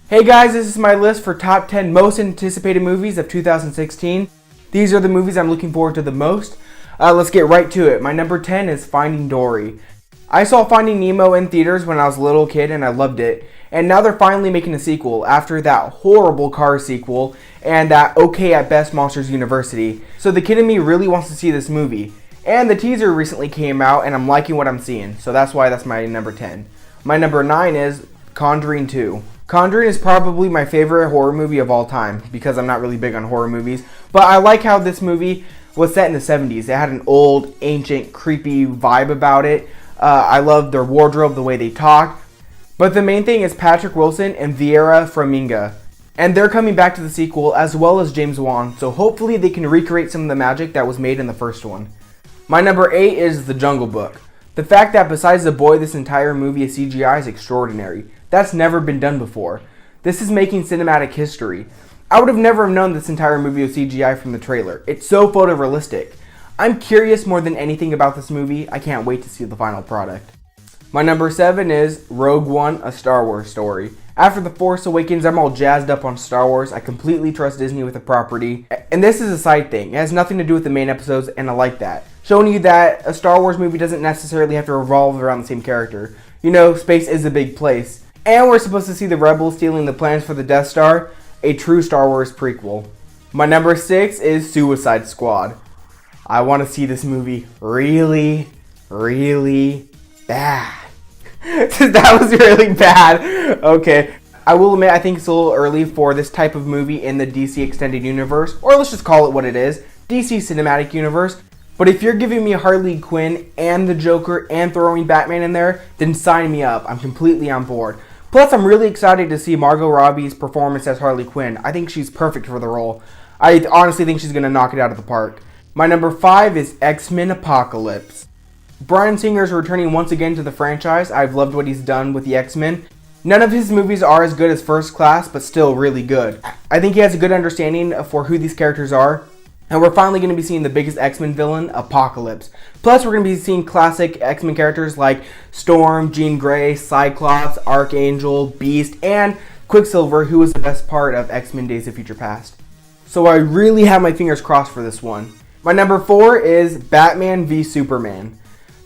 Hey guys, this is my list for top 10 most anticipated movies of 2016. These are the movies I'm looking forward to the most. Let's get right to it. My number 10 is Finding Dory. I saw Finding Nemo in theaters when I was a little kid and I loved it. And now they're finally making a sequel after that horrible Cars sequel and that okay at best Monsters University. So the kid in me really wants to see this movie. And the teaser recently came out and I'm liking what I'm seeing. So that's why that's my number 10. My number 9 is Conjuring 2. Conjuring is probably my favorite horror movie of all time because I'm not really big on horror movies. But I like how this movie was set in the 70s. It had an old, ancient, creepy vibe about it. I love their wardrobe, the way they talk. But the main thing is Patrick Wilson and Vera Farmiga. And they're coming back to the sequel as well as James Wan. So hopefully they can recreate some of the magic that was made in the first one. My number 8 is The Jungle Book. The fact that besides the boy this entire movie is CGI is extraordinary. That's never been done before. This is making cinematic history. I would have never known this entire movie was CGI from the trailer. It's so photorealistic. I'm curious more than anything about this movie. I can't wait to see the final product. My number 7 is Rogue One, A Star Wars Story. After The Force Awakens, I'm all jazzed up on Star Wars. I completely trust Disney with the property. And this is a side thing. It has nothing to do with the main episodes, and I like that. Showing you that a Star Wars movie doesn't necessarily have to revolve around the same character. You know, space is a big place. And we're supposed to see the rebels stealing the plans for the Death Star, a true Star Wars prequel. My number 6 is Suicide Squad. I want to see this movie really, really bad. That was really bad. Okay. I will admit I think it's a little early for this type of movie in the DC Extended Universe, or let's just call it what it is, DC Cinematic Universe. But if you're giving me Harley Quinn and the Joker and throwing Batman in there, then sign me up. I'm completely on board. Plus, I'm really excited to see Margot Robbie's performance as Harley Quinn. I think she's perfect for the role. I honestly think she's going to knock it out of the park. My number 5 is X-Men Apocalypse. Bryan Singer is returning once again to the franchise. I've loved what he's done with the X-Men. None of his movies are as good as First Class, but still really good. I think he has a good understanding for who these characters are. And we're finally going to be seeing the biggest X-Men villain, Apocalypse. Plus, we're going to be seeing classic X-Men characters like Storm, Jean Grey, Cyclops, Archangel, Beast, and Quicksilver, who was the best part of X-Men Days of Future Past. So I really have my fingers crossed for this one. My number 4 is Batman v Superman.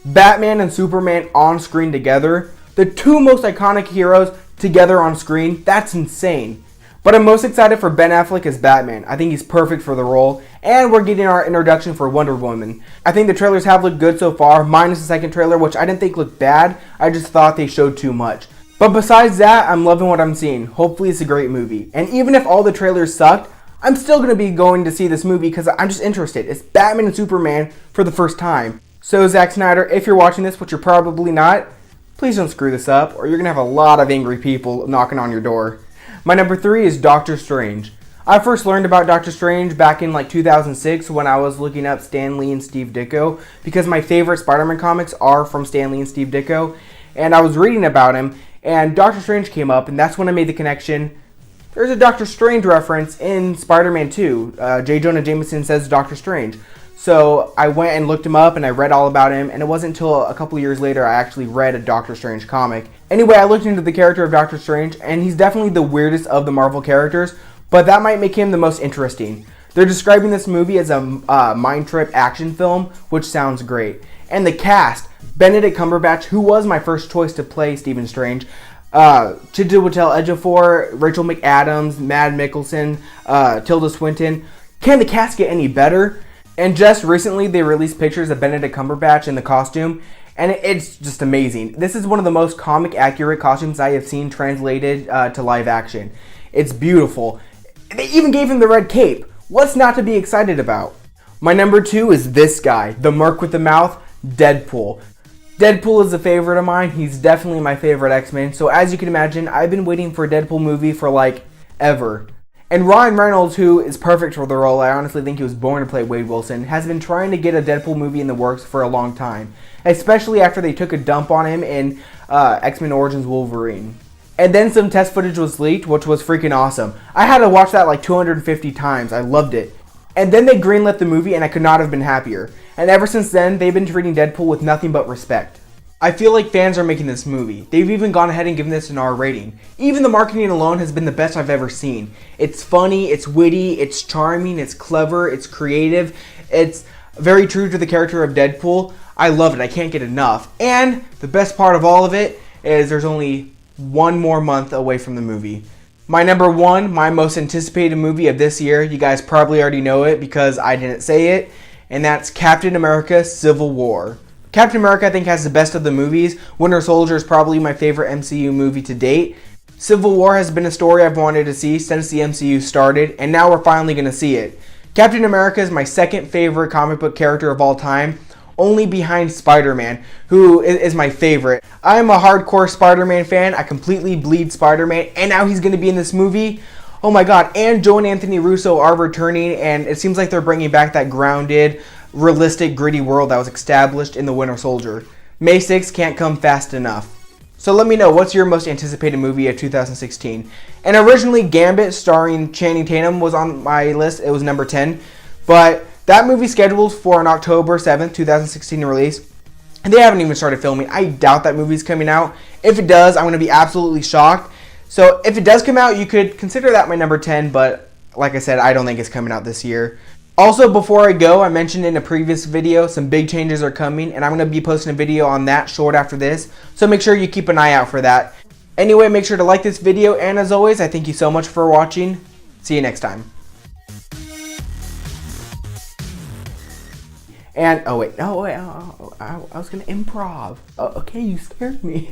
Batman and Superman on screen together. The two most iconic heroes together on screen. That's insane. But I'm most excited for Ben Affleck as Batman. I think he's perfect for the role. And we're getting our introduction for Wonder Woman. I think the trailers have looked good so far, minus the second trailer, which I didn't think looked bad. I just thought they showed too much. But besides that, I'm loving what I'm seeing. Hopefully it's a great movie. And even if all the trailers sucked, I'm still going to be going to see this movie because I'm just interested. It's Batman and Superman for the first time. So Zack Snyder, if you're watching this, which you're probably not, please don't screw this up or you're going to have a lot of angry people knocking on your door. My number 3 is Doctor Strange. I first learned about Doctor Strange back in 2006 when I was looking up Stan Lee and Steve Ditko because my favorite Spider-Man comics are from Stan Lee and Steve Ditko. And I was reading about him and Doctor Strange came up and that's when I made the connection. There's a Doctor Strange reference in Spider-Man 2. J. Jonah Jameson says Doctor Strange. So I went and looked him up and I read all about him and it wasn't until a couple years later I actually read a Doctor Strange comic. Anyway, I looked into the character of Doctor Strange and he's definitely the weirdest of the Marvel characters, but that might make him the most interesting. They're describing this movie as a mind trip action film, which sounds great. And the cast, Benedict Cumberbatch, who was my first choice to play Stephen Strange, Chiwetel Ejiofor, Rachel McAdams, Mads Mikkelsen, Tilda Swinton. Can the cast get any better? And just recently they released pictures of Benedict Cumberbatch in the costume, and it's just amazing. This is one of the most comic accurate costumes I have seen translated to live action. It's beautiful. They even gave him the red cape. What's not to be excited about? My number 2 is this guy, the Merc with the Mouth, Deadpool. Deadpool is a favorite of mine. He's definitely my favorite X-Men. So as you can imagine, I've been waiting for a Deadpool movie for ever. And Ryan Reynolds, who is perfect for the role, I honestly think he was born to play Wade Wilson, has been trying to get a Deadpool movie in the works for a long time. Especially after they took a dump on him in X-Men Origins Wolverine. And then some test footage was leaked, which was freaking awesome. I had to watch that 250 times. I loved it. And then they greenlit the movie and I could not have been happier. And ever since then, they've been treating Deadpool with nothing but respect. I feel like fans are making this movie. They've even gone ahead and given this an R rating. Even the marketing alone has been the best I've ever seen. It's funny, it's witty, it's charming, it's clever, it's creative, it's very true to the character of Deadpool. I love it, I can't get enough. And the best part of all of it is there's only one more month away from the movie. My number one, my most anticipated movie of this year, you guys probably already know it because I didn't say it, and that's Captain America Civil War. Captain America, I think, has the best of the movies. Winter Soldier is probably my favorite MCU movie to date. Civil War has been a story I've wanted to see since the MCU started, and now we're finally going to see it. Captain America is my second favorite comic book character of all time, only behind Spider-Man, who is my favorite. I am a hardcore Spider-Man fan. I completely bleed Spider-Man, and now he's going to be in this movie. Oh my god, and Joe and Anthony Russo are returning, and it seems like they're bringing back that grounded, realistic, gritty world that was established in The Winter Soldier. May 6th can't come fast enough. So let me know, what's your most anticipated movie of 2016? And originally Gambit starring Channing Tatum was on my list. It was number 10. But that movie's scheduled for an October 7th, 2016 release. And they haven't even started filming. I doubt that movie's coming out. If it does, I'm going to be absolutely shocked. So if it does come out, you could consider that my number 10. But like I said, I don't think it's coming out this year. Also, before I go, I mentioned in a previous video, some big changes are coming, and I'm going to be posting a video on that short after this, so make sure you keep an eye out for that. Anyway, make sure to like this video, and as always, I thank you so much for watching. See you next time. And, I was going to improv. Okay, you scared me.